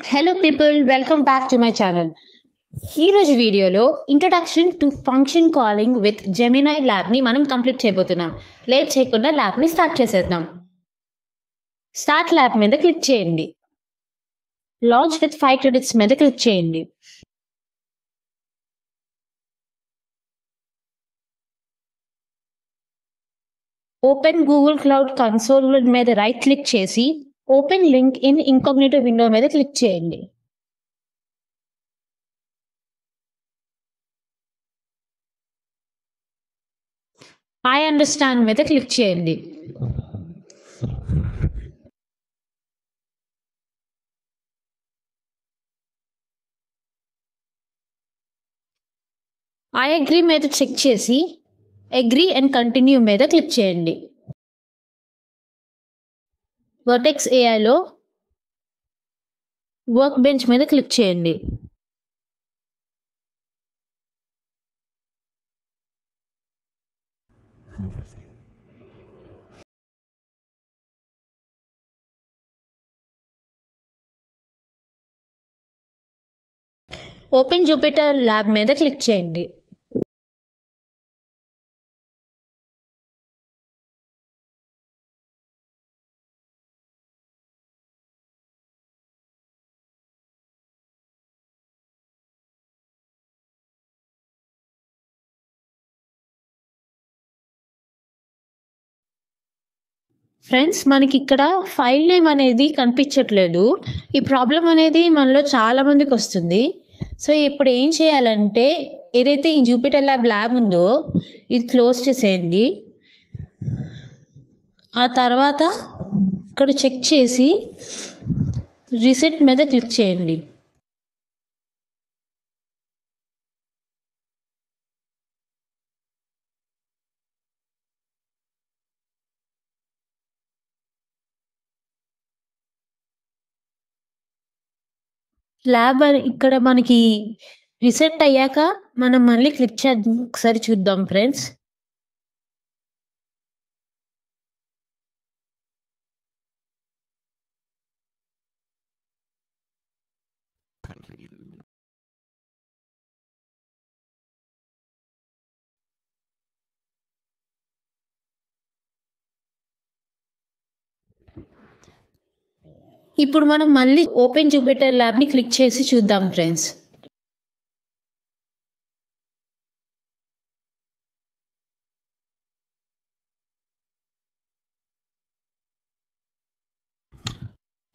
Hello people, welcome back to my channel. ఈరోజు వీడియోలో introduction to function calling with Gemini ల్యాబ్ని మనం complete చేయబోతున్నాం. లేట్ చేయకుండా ల్యాబ్ని స్టార్ట్ చేసేద్దాం. స్టార్ట్ ల్యాబ్ మీద క్లిక్ చేయండి. లాంచ్ విత్ 5 credits మీద క్లిక్ చేయండి. ఓపెన్ గూగుల్ క్లౌడ్ కన్సోల్ మీద రైట్ క్లిక్ చేసి open link in incognito window మీద క్లిక్ చేయండి. ఐ అండర్స్టాండ్ మీద క్లిక్ చేయండి. ఐ అగ్రీ మీద చెక్ చేసి అగ్రీ అండ్ కంటిన్యూ మీద క్లిక్ చేయండి. వర్టెక్స్ ఏఐలో వర్క్ బెంచ్ మీద క్లిక్ చేయండి. ఓపెన్ జూపిటర్ ల్యాబ్ మీద క్లిక్ చేయండి. ఫ్రెండ్స్, మనకి ఇక్కడ ఫైల్ నేమ్ అనేది కనిపించట్లేదు. ఈ ప్రాబ్లం అనేది మనలో చాలా మందికి వస్తుంది. సో ఇప్పుడు ఏం చేయాలంటే, ఏదైతే ఈ జూపిటర్ ల్యాబ్ ఉందో ఇది క్లోజ్ చేసేయండి. ఆ తర్వాత ఇక్కడ చెక్ చేసి రీసెట్ మీద క్లిక్ చేయండి. ల్యాబ్ ఇక్కడ మనకి రీసెట్ అయ్యాక మనం మళ్ళీ క్లిక్ చేద్దాం. ఒకసారి చూద్దాం ఫ్రెండ్స్. ఇప్పుడు మనం మళ్ళీ ఓపెన్ జూపిటర్ ల్యాబ్ని క్లిక్ చేసి చూద్దాం ఫ్రెండ్స్.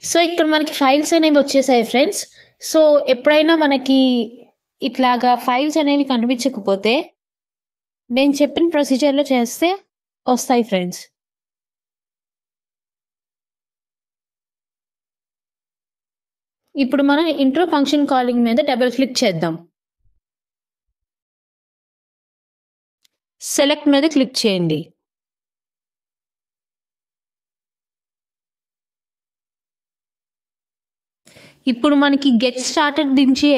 సో ఇక్కడ మనకి ఫైల్స్ అనేవి వచ్చేసాయి ఫ్రెండ్స్. సో ఎప్పుడైనా మనకి ఇట్లాగా ఫైల్స్ అనేవి కనిపించకపోతే నేను చెప్పిన ప్రొసీజర్లో చేస్తే వస్తాయి ఫ్రెండ్స్. ఇప్పుడు మనం ఇంట్రో ఫంక్షన్ కాలింగ్ మీద డబుల్ క్లిక్ చేద్దాం. సెలెక్ట్ మీద క్లిక్ చేయండి. ఇప్పుడు మనకి గెట్ స్టార్టెడ్ నుంచి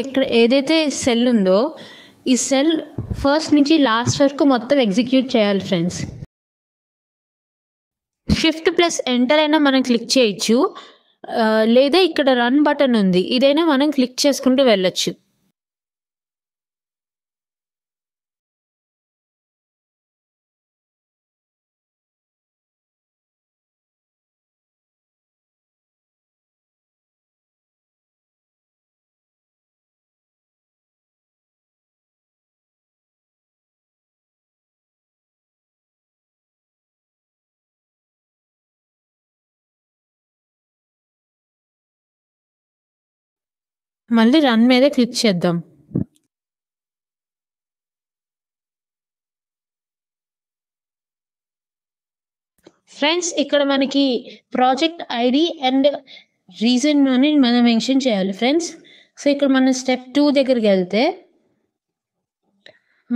ఏదైతే సెల్ ఉందో ఈ సెల్ ఫస్ట్ నుంచి లాస్ట్ వరకు మొత్తం ఎగ్జిక్యూట్ చేయాలి ఫ్రెండ్స్. షిఫ్ట్ ప్లస్ ఎంటర్ అయినా మనం క్లిక్ చేయొచ్చు, లేదా ఇక్కడ రన్ బటన్ ఉంది, ఇదైనా మనం క్లిక్ చేసుకుంటూ వెళ్ళొచ్చు. మళ్ళీ రన్ మీద క్లిక్ చేద్దాం. ఫ్రెండ్స్, ఇక్కడ మనకి ప్రాజెక్ట్ ఐడి అండ్ రీజన్ అని మనం మెన్షన్ చేయాలి ఫ్రెండ్స్. సో ఇక్కడ మనం స్టెప్ 2 దగ్గరికి వెళ్తే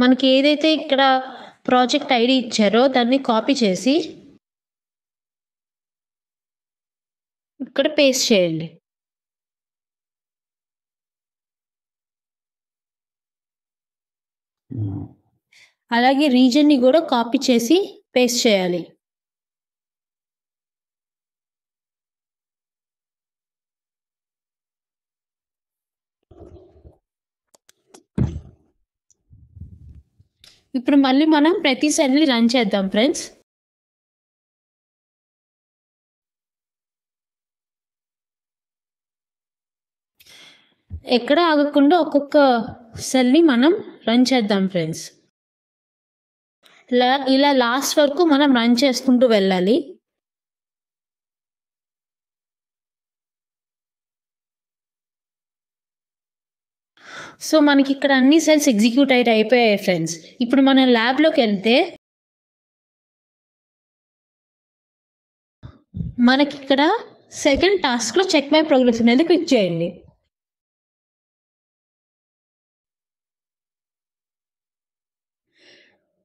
మనకి ఏదైతే ఇక్కడ ప్రాజెక్ట్ ఐడి ఇచ్చారో దాన్ని కాపీ చేసి ఇక్కడ పేస్ట్ చేయండి. అలాగే రీజన్ని కూడా కాపీ చేసి పేస్ట్ చేయాలి. ఇప్పుడు మళ్ళీ మనం ప్రతి సెల్ని రన్ చేద్దాం ఫ్రెండ్స్. ఎక్కడ ఆగకుండా ఒక్కొక్క సెల్ని మనం రన్ చేద్దాం ఫ్రెండ్స్. ఇలా లాస్ట్ వరకు మనం రన్ చేసుకుంటూ వెళ్ళాలి. సో మనకి ఇక్కడ అన్ని సెల్స్ ఎగ్జిక్యూట్ అయిపోయాయి ఫ్రెండ్స్. ఇప్పుడు మనం ల్యాబ్లోకి వెళ్తే మనకి ఇక్కడ సెకండ్ టాస్క్లో చెక్ మై ప్రోగ్రెస్ అనేది క్లిక్ చేయండి.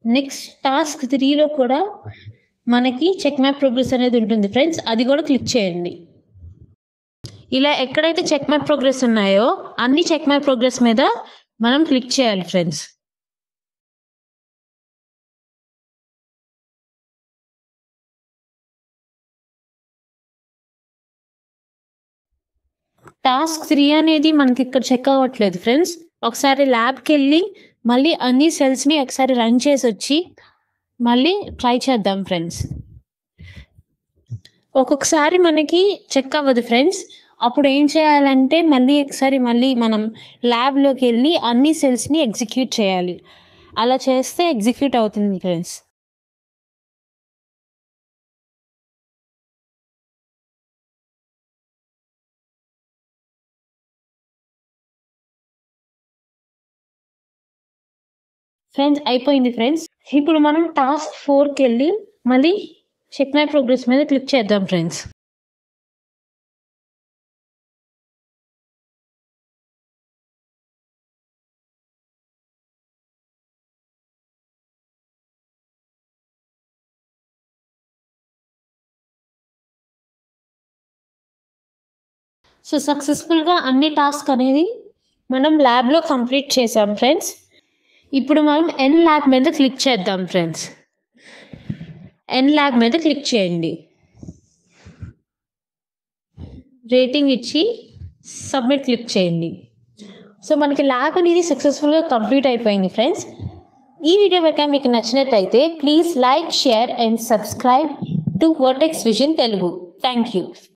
నెక్స్ట్ టాస్క్ 3లో కూడా మనకి చెక్ మై ప్రోగ్రెస్ అనేది ఉంటుంది ఫ్రెండ్స్, అది కూడా క్లిక్ చేయండి. ఇలా ఎక్కడైతే చెక్ మై ప్రోగ్రెస్ ఉన్నాయో అన్ని చెక్ మై ప్రోగ్రెస్ మీద మనం క్లిక్ చేయాలి ఫ్రెండ్స్. టాస్క్ 3 అనేది మనకి ఇక్కడ చెక్ అవ్వట్లేదు ఫ్రెండ్స్. ఒకసారి ల్యాబ్కి వెళ్ళి మళ్ళీ అన్ని సెల్స్ని ఒకసారి రన్ చేసి వచ్చి మళ్ళీ ట్రై చేద్దాం ఫ్రెండ్స్. ఒక్కొక్కసారి మనకి చెక్ అవ్వదు ఫ్రెండ్స్. అప్పుడు ఏం చేయాలంటే మళ్ళీ మనం ల్యాబ్లోకి వెళ్ళి అన్ని సెల్స్ని ఎగ్జిక్యూట్ చేయాలి. అలా చేస్తే ఎగ్జిక్యూట్ అవుతుంది ఫ్రెండ్స్. ఫ్రెండ్స్ అయిపోయింది ఫ్రెండ్స్. ఇప్పుడు మనం టాస్క్ 4కి వెళ్ళి మళ్ళీ చెక్ మై ప్రోగ్రెస్ మీద క్లిక్ చేద్దాం ఫ్రెండ్స్. సో సక్సెస్ఫుల్గా అన్ని టాస్క్ అనేది మనం ల్యాబ్లో కంప్లీట్ చేసాం ఫ్రెండ్స్. ఇప్పుడు మనం ఎన్ ల్యాబ్ మీద క్లిక్ చేద్దాం ఫ్రెండ్స్. ఎన్ ల్యాబ్ మీద క్లిక్ చేయండి. రేటింగ్ ఇచ్చి సబ్మిట్ క్లిక్ చేయండి. సో మనకి ల్యాబ్ అనేది సక్సెస్ఫుల్గా కంప్లీట్ అయిపోయింది ఫ్రెండ్స్. ఈ వీడియో కనుక మీకు నచ్చినట్లయితే please like, share and subscribe to vertex vision Telugu. Thank you.